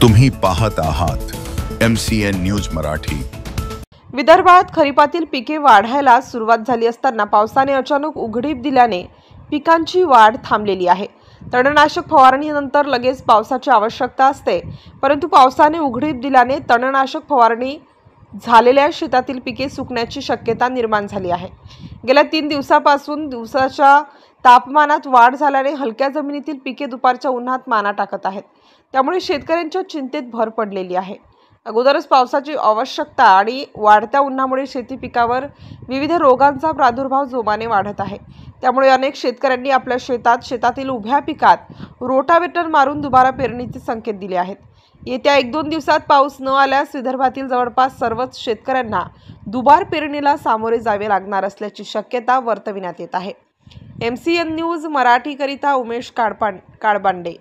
तुम्ही पाहत आहात MCN न्यूज मराठी। विदर्भात खरीपातील पिके वाढायला सुरुवात झाली असताना पावसाने अचानक उघडीप दिल्याने पिकांची वाढ थांबलेली आहे। तणनाशक फवारणीनंतर लगेच पावसाची आवश्यकता असते, परंतु पावसाने उघडीप दिल्याने तणनाशक फवारणी झालेल्या शेतातील पिके सुकण्याची शक्यता निर्माण झाली आहे। गेल्या 3 दिवसापासून दिवसाच्या तापमानात वाढ झाल्याने हलक्या जमिनीतील पिके दुपारच्या उन्हात माना टाकत आहेत। त्यामुळे शेतकऱ्यांच्या चिंतेत भर पडलेली आहे। अगोदरच पावसाची आवश्यकता आणि वाढत्या उन्हामुळे शेती पिकावर विविध रोगांचा प्रादुर्भाव जोमाने वाढत आहे। त्यामुळे अनेक शेतकऱ्यांनी आपल्या शेतातील उभ्या पिकात रोटावेटर मारून दुबारा पेरणीचे संकेत दिले आहेत। येत्या 1-2 दिवसात पाऊस न आल्यास विदर्भातील जवळपास सर्वच शेतकऱ्यांना दुबार पेरणीला सामोरे जावे लागणार असल्याची शक्यता वर्तविण्यात येत आहे। MCN न्यूज मराठी करिता उमेश काळबांडे।